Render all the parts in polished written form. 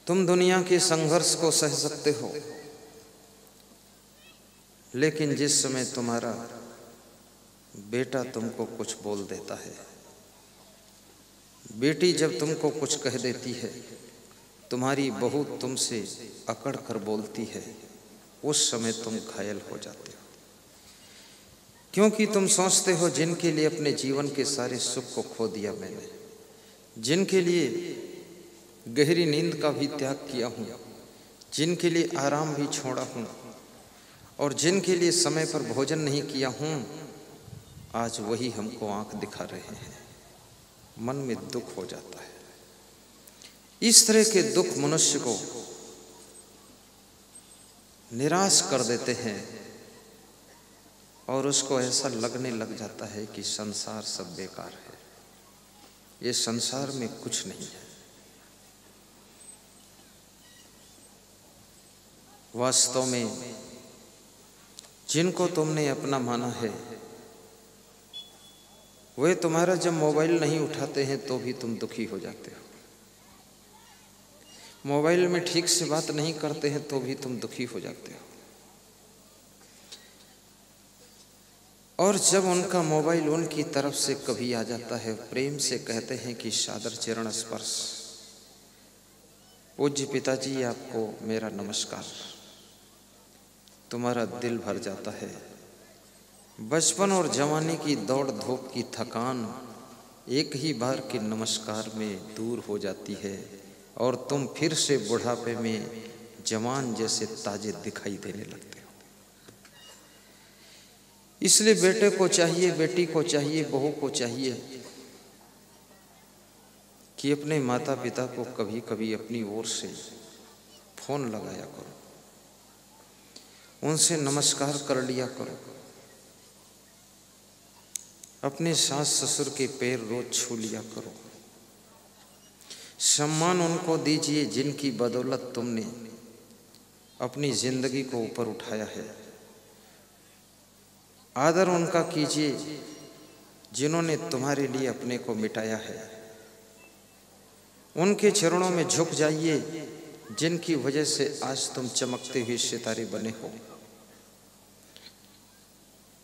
तुम दुनिया के संघर्ष को सह सकते हो, लेकिन जिस समय तुम्हारा बेटा तुमको कुछ बोल देता है, बेटी जब तुमको कुछ कह देती है, तुम्हारी बहू तुमसे अकड़ कर बोलती है, उस समय तुम घायल हो जाते हो। क्योंकि तुम सोचते हो जिनके लिए अपने जीवन के सारे सुख को खो दिया मैंने, जिनके लिए गहरी नींद का भी त्याग किया हूँ, जिनके लिए आराम भी छोड़ा हूँ और जिनके लिए समय पर भोजन नहीं किया हूँ, आज वही हमको आंख दिखा रहे हैं। मन में दुख हो जाता है। इस तरह के दुख मनुष्य को निराश कर देते हैं और उसको ऐसा लगने लग जाता है कि संसार सब बेकार है, ये संसार में कुछ नहीं है। वास्तव में जिनको तुमने अपना माना है, वे तुम्हारा जब मोबाइल नहीं उठाते हैं तो भी तुम दुखी हो जाते हो। मोबाइल में ठीक से बात नहीं करते हैं तो भी तुम दुखी हो जाते हो। और जब उनका मोबाइल उनकी तरफ से कभी आ जाता है, प्रेम से कहते हैं कि सादर चरण स्पर्श, पूज्य पिताजी आपको मेरा नमस्कार, तुम्हारा दिल भर जाता है। बचपन और जवानी की दौड़ धूप की थकान एक ही बार के नमस्कार में दूर हो जाती है और तुम फिर से बुढ़ापे में जवान जैसे ताजे दिखाई देने लगते हो। इसलिए बेटे को चाहिए, बेटी को चाहिए, बहू को चाहिए कि अपने माता पिता को कभी कभी अपनी ओर से फोन लगाया करो, उनसे नमस्कार कर लिया करो, अपने सास ससुर के पैर रोज छू लिया करो। सम्मान उनको दीजिए जिनकी बदौलत तुमने अपनी जिंदगी को ऊपर उठाया है। आदर उनका कीजिए जिन्होंने तुम्हारे लिए अपने को मिटाया है। उनके चरणों में झुक जाइए जिनकी वजह से आज तुम चमकते हुए सितारे बने हो,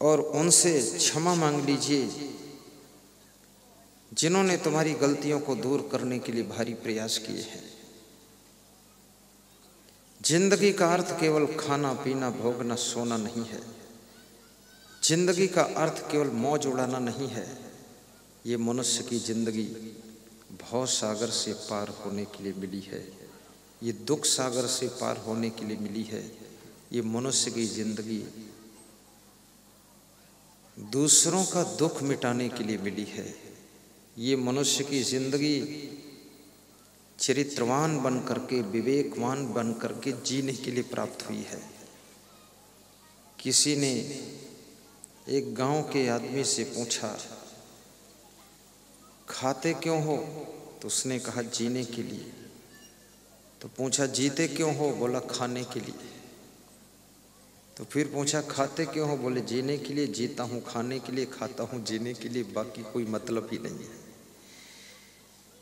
और उनसे क्षमा मांग लीजिए जिन्होंने तुम्हारी गलतियों को दूर करने के लिए भारी प्रयास किए हैं। जिंदगी का अर्थ केवल खाना पीना भोगना सोना नहीं है। जिंदगी का अर्थ केवल मौज उड़ाना नहीं है। ये मनुष्य की जिंदगी भव सागर से पार होने के लिए मिली है, ये दुख सागर से पार होने के लिए मिली है। ये मनुष्य की जिंदगी दूसरों का दुख मिटाने के लिए मिली है। ये मनुष्य की जिंदगी चरित्रवान बन करके, विवेकवान बन करके जीने के लिए प्राप्त हुई है। किसी ने एक गांव के आदमी से पूछा, खाते क्यों हो? तो उसने कहा जीने के लिए। तो पूछा जीते क्यों हो? बोला खाने के लिए। तो फिर पूछा खाते क्यों हो? बोले जीने के लिए। जीता हूँ खाने के लिए, खाता हूँ जीने के लिए, बाकी कोई मतलब ही नहीं है।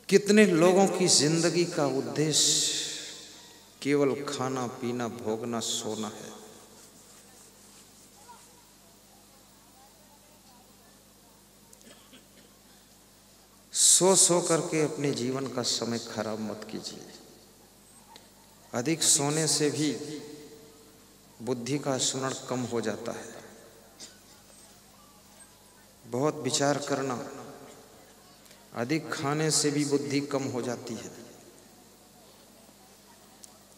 कितने लोगों की जिंदगी का उद्देश्य केवल खाना पीना भोगना सोना है। सो सो करके अपने जीवन का समय खराब मत कीजिए। अधिक सोने से भी बुद्धि का स्मरण कम हो जाता है। बहुत विचार करना, अधिक खाने से भी बुद्धि कम हो जाती है।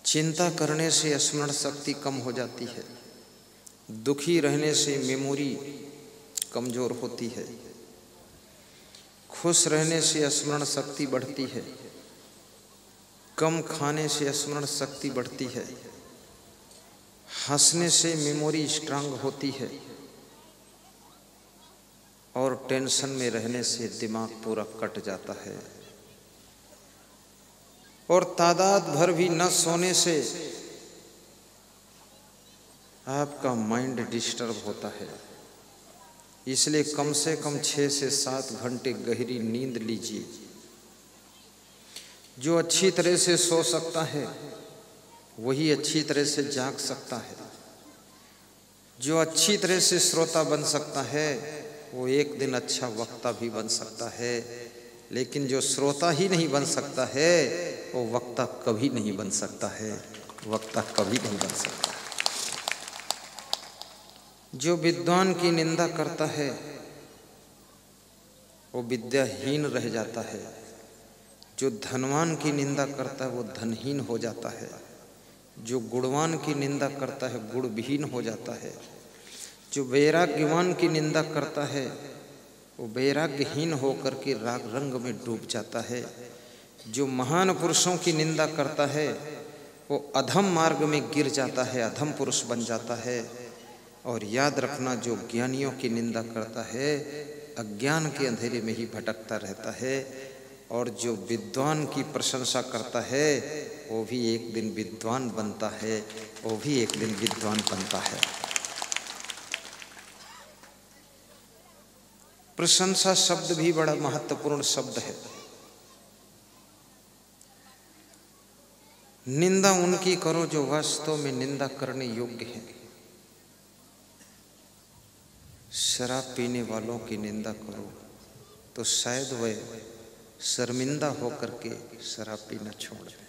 चिंता करने से स्मरण शक्ति कम हो जाती है। दुखी रहने से मेमोरी कमजोर होती है। खुश रहने से स्मरण शक्ति बढ़ती है। कम खाने से स्मरण शक्ति बढ़ती है। हंसने से मेमोरी स्ट्रांग होती है और टेंशन में रहने से दिमाग पूरा कट जाता है। और तादाद भर भी न सोने से आपका माइंड डिस्टर्ब होता है। इसलिए कम से कम 6 से 7 घंटे गहरी नींद लीजिए। जो अच्छी तरह से सो सकता है वही अच्छी तरह से जाग सकता है। जो अच्छी तरह से श्रोता बन सकता है वो एक दिन अच्छा वक्ता भी बन सकता है, लेकिन जो श्रोता ही नहीं बन सकता है वो वक्ता कभी नहीं बन सकता है, वक्ता कभी नहीं बन सकता। जो विद्वान की निंदा करता है वो विद्याहीन रह जाता है। जो धनवान की निंदा करता है वो धनहीन हो जाता है। जो गुणवान की निंदा करता है गुणविहीन हो जाता है। जो वैराग्यवान की निंदा करता है वो वैराग्यहीन होकर के राग रंग में डूब जाता है। जो महान पुरुषों की निंदा करता है वो अधम मार्ग में गिर जाता है, अधम पुरुष बन जाता है। और याद रखना, जो ज्ञानियों की निंदा करता है अज्ञान के अंधेरे में ही भटकता रहता है, और जो विद्वान की प्रशंसा करता है वो भी एक दिन विद्वान बनता है, वो भी एक दिन विद्वान बनता है। प्रशंसा शब्द भी बड़ा महत्वपूर्ण शब्द है। निंदा उनकी करो जो वास्तव में निंदा करने योग्य है। शराब पीने वालों की निंदा करो तो शायद वह शर्मिंदा होकर के शराब पीना छोड़ दें,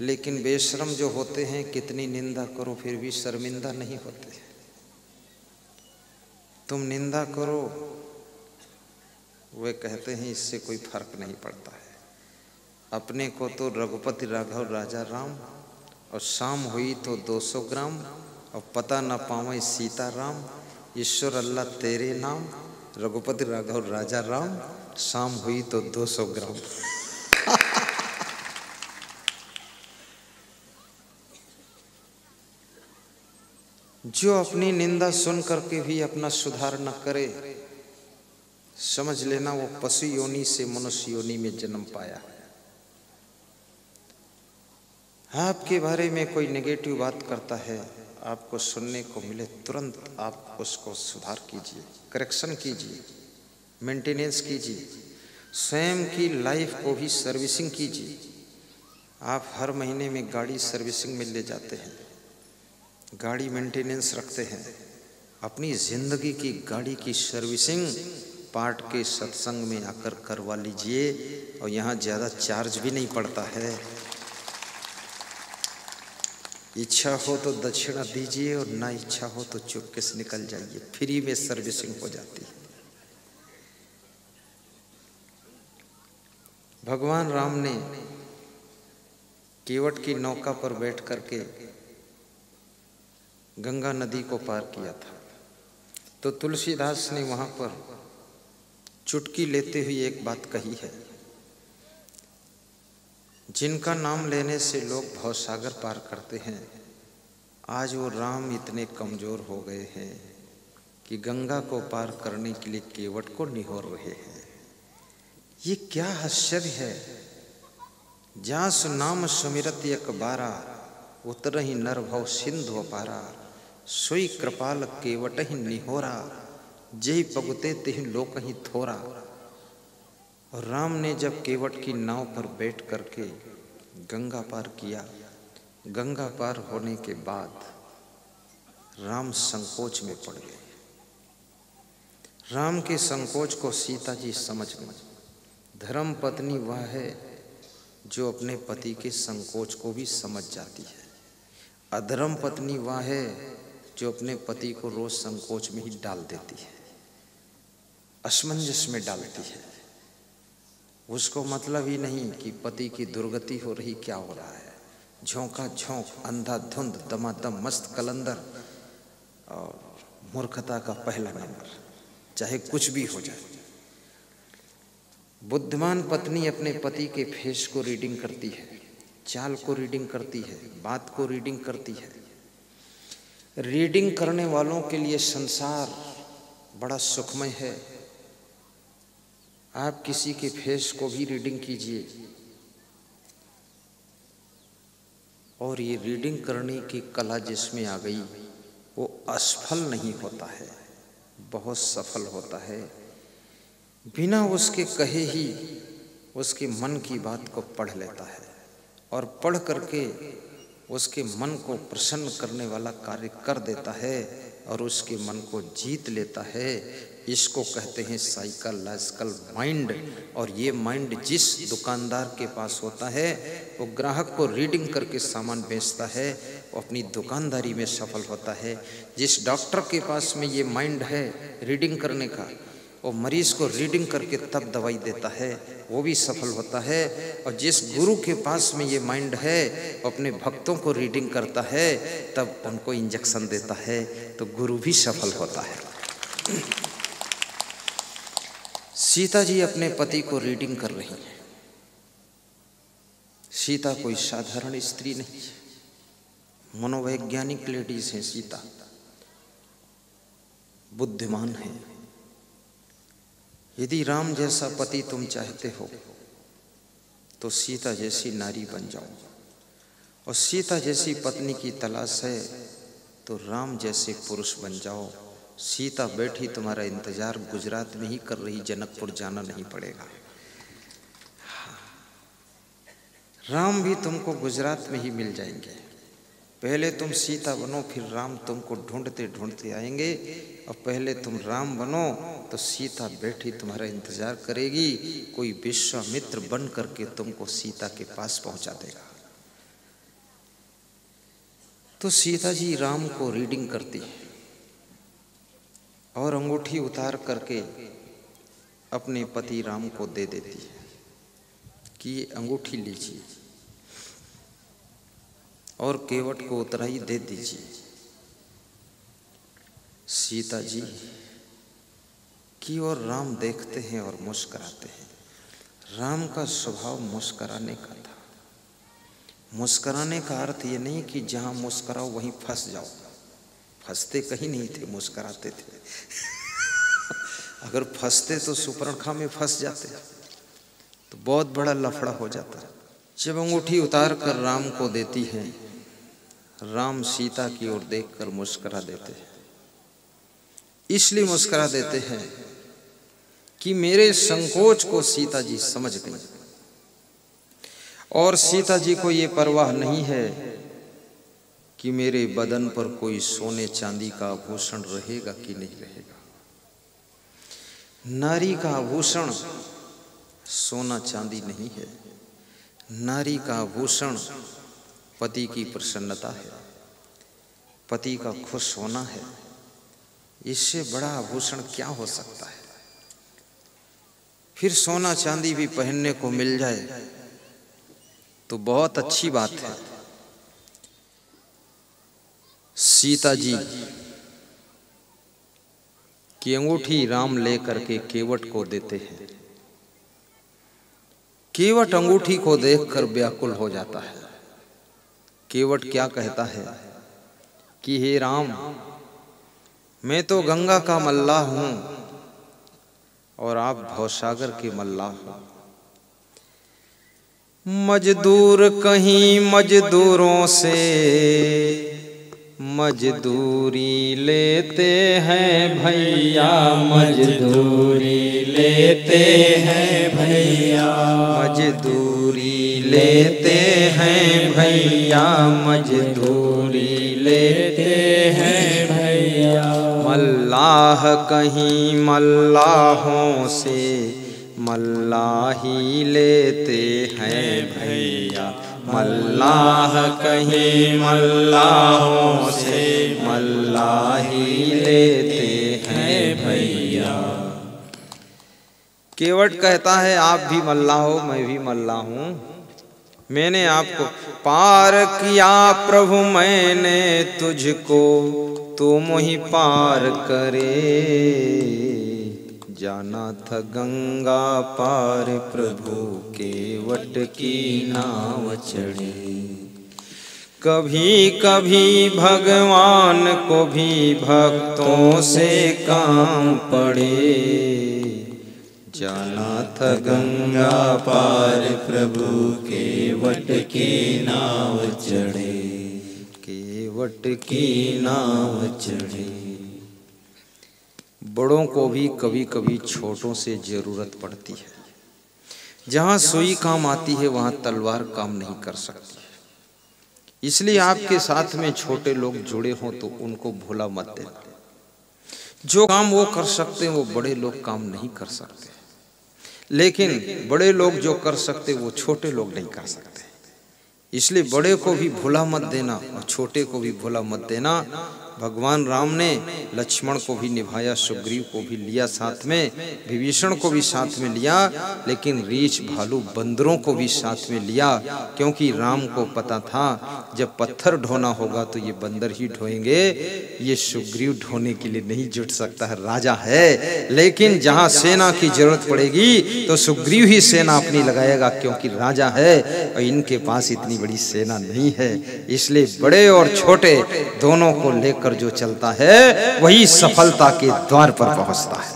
लेकिन बेशर्म जो होते हैं कितनी निंदा करो फिर भी शर्मिंदा नहीं होते। तुम निंदा करो, वे कहते हैं इससे कोई फर्क नहीं पड़ता है। अपने को तो रघुपति राघव राजा राम, और शाम हुई तो 200 ग्राम, और पता न पावे सीता राम, ईश्वर अल्लाह तेरे नाम, रघुपति राघव राजा राम, शाम हुई तो 200 ग्राम। जो अपनी निंदा सुन करके भी अपना सुधार न करे, समझ लेना वो पशु योनि से मनुष्य योनि में जन्म पाया है। आपके बारे में कोई नेगेटिव बात करता है, आपको सुनने को मिले, तुरंत आप उसको सुधार कीजिए, करेक्शन कीजिए, मेंटेनेंस कीजिए, स्वयं की लाइफ को भी सर्विसिंग कीजिए। आप हर महीने में गाड़ी सर्विसिंग में ले जाते हैं, गाड़ी मेंटेनेंस रखते हैं, अपनी जिंदगी की गाड़ी की सर्विसिंग पाठ के सत्संग में आकर करवा लीजिए, और यहाँ ज़्यादा चार्ज भी नहीं पड़ता है। इच्छा हो तो दक्षिणा दीजिए और ना इच्छा हो तो चुपके से निकल जाइए, फ्री में सर्विसिंग हो जाती है। भगवान राम ने केवट की नौका पर बैठ करके गंगा नदी को पार किया था, तो तुलसीदास ने वहाँ पर चुटकी लेते हुए एक बात कही है, जिनका नाम लेने से लोग भवसागर पार करते हैं, आज वो राम इतने कमज़ोर हो गए हैं कि गंगा को पार करने के लिए केवट को निहोर रहे हैं। ये क्या आश्चर्य है। जास नाम सुमिरत एक बारा, उतरहि नर भव सिंधु अपारा, सोई कृपाल केवट ही निहोरा, जय पगुते तिहि लोक ही थोरा। और राम ने जब केवट की नाव पर बैठ करके गंगा पार किया, गंगा पार होने के बाद राम संकोच में पड़ गए। राम के संकोच को सीता जी समझ गई। धर्म पत्नी वह है जो अपने पति के संकोच को भी समझ जाती है। अधर्म पत्नी वह है जो अपने पति को रोज संकोच में ही डाल देती है, असमंजस में डालती है। उसको मतलब ही नहीं कि पति की दुर्गति हो रही, क्या हो रहा है। झोंका झोंक, अंधाधुंध, दमादम, मस्त कलंदर और मूर्खता का पहला नंबर, चाहे कुछ भी हो जाए। बुद्धिमान पत्नी अपने पति के फेस को रीडिंग करती है, चाल को रीडिंग करती है, बात को रीडिंग करती है। रीडिंग करने वालों के लिए संसार बड़ा सुखमय है। आप किसी के फेस को भी रीडिंग कीजिए, और ये रीडिंग करने की कला जिसमें आ गई वो असफल नहीं होता है, बहुत सफल होता है। बिना उसके कहे ही उसके मन की बात को पढ़ लेता है और पढ़ करके उसके मन को प्रसन्न करने वाला कार्य कर देता है और उसके मन को जीत लेता है। इसको कहते हैं साइकोलॉजिकल माइंड। और ये माइंड जिस दुकानदार के पास होता है वो ग्राहक को रीडिंग करके सामान बेचता है, वो अपनी दुकानदारी में सफल होता है। जिस डॉक्टर के पास में ये माइंड है रीडिंग करने का, वो मरीज को रीडिंग करके तब दवाई देता है, वो भी सफल होता है। और जिस गुरु के पास में ये माइंड है वो अपने भक्तों को रीडिंग करता है, तब उनको इंजेक्शन देता है, तो गुरु भी सफल होता है। सीता जी अपने पति को रीडिंग कर रही हैं। सीता कोई साधारण स्त्री नहीं, मनोवैज्ञानिक लेडीज हैं। सीता बुद्धिमान है। यदि राम जैसा पति तुम चाहते हो तो सीता जैसी नारी बन जाओ, और सीता जैसी पत्नी की तलाश है तो राम जैसे पुरुष बन जाओ। सीता बैठी तुम्हारा इंतजार गुजरात में ही कर रही, जनकपुर जाना नहीं पड़ेगा। राम भी तुमको गुजरात में ही मिल जाएंगे। पहले तुम सीता बनो, फिर राम तुमको ढूंढते ढूंढते आएंगे। और पहले तुम राम बनो तो सीता बैठी तुम्हारा इंतजार करेगी। कोई विश्वामित्र बन करके तुमको सीता के पास पहुंचा देगा। तो सीता जी राम को रीडिंग करती है और अंगूठी उतार करके अपने पति राम को दे देती है कि ये अंगूठी लीजिए और केवट को उतराई दे दीजिए। सीता जी की ओर राम देखते हैं और मुस्कुराते हैं। राम का स्वभाव मुस्कुराने का था। मुस्कुराने का अर्थ ये नहीं कि जहां मुस्कुराओ वहीं फंस जाओ। फंसते कहीं नहीं थे, मुस्कुराते थे। अगर फंसते तो सुपर्णखा में फंस जाते तो बहुत बड़ा लफड़ा हो जाता। जब अंगूठी उतार कर राम को देती है, राम सीता की ओर देखकर मुस्कुरा देते हैं। इसलिए मुस्कुरा देते हैं कि मेरे संकोच को सीता जी समझ गई, और सीता जी को ये परवाह नहीं है कि मेरे बदन पर कोई सोने चांदी का आभूषण रहेगा कि नहीं रहेगा। नारी का आभूषण सोना चांदी नहीं है। नारी का आभूषण पति की प्रसन्नता है, पति का खुश होना है। इससे बड़ा आभूषण क्या हो सकता है। फिर सोना चांदी भी पहनने को मिल जाए तो बहुत अच्छी बात है। सीता जी की अंगूठी राम लेकर के केवट को देते हैं। केवट अंगूठी को देखकर व्याकुल हो जाता है। केवट क्या कहता है कि हे राम, मैं तो गंगा का मल्लाह हूं और आप भवसागर के मल्लाह हो। मजदूर कहीं मजदूरों से मजदूरी लेते हैं भैया, मजदूरी लेते हैं भैया, मजदूरी लेते हैं भैया, मजदूरी लेते हैं भैया। मल्लाह कहीं मल्लाहों से मल्लाही लेते हैं भैया, मल्लाह कहीं मल्लाहों से मल्लाही लेते हैं भैया। केवट कहता है आप भी मल्लाह हो, मैं भी मल्लाह हूँ। मैंने आपको पार किया प्रभु, मैंने तुझको, तू मुझे पार करे। जाना था गंगा पार प्रभु, केवट की नाव चढ़े। कभी कभी भगवान को भी भक्तों से काम पड़े। जाना था गंगा पार प्रभु, केवट की नाव चढ़े, केवट की नाव चढ़े। बड़ों को भी कभी कभी छोटों से जरूरत पड़ती है। जहां सुई काम आती है वहां तलवार काम नहीं कर सकती। इसलिए आपके साथ में छोटे लोग जुड़े हों तो उनको भूला मत देना। जो काम वो कर सकते हैं वो बड़े लोग काम नहीं कर सकते, लेकिन बड़े लोग जो कर सकते वो छोटे लोग नहीं कर सकते। इसलिए बड़े को भी भूला मत देना और छोटे को भी भूला मत देना। भगवान राम ने लक्ष्मण को भी निभाया, सुग्रीव को भी लिया साथ में, विभीषण को भी साथ में लिया, लेकिन रीछ भालू बंदरों को भी साथ में लिया, क्योंकि राम को पता था जब पत्थर ढोना होगा तो ये बंदर ही ढोएंगे, ये सुग्रीव ढोने के लिए नहीं जुट सकता है, राजा है। लेकिन जहां सेना की जरूरत पड़ेगी तो सुग्रीव ही सेना अपनी लगाएगा, क्योंकि राजा है और इनके पास इतनी बड़ी सेना नहीं है। इसलिए बड़े और छोटे दोनों को लेकर जो चलता है वही सफलता के द्वार पर पहुंचता है।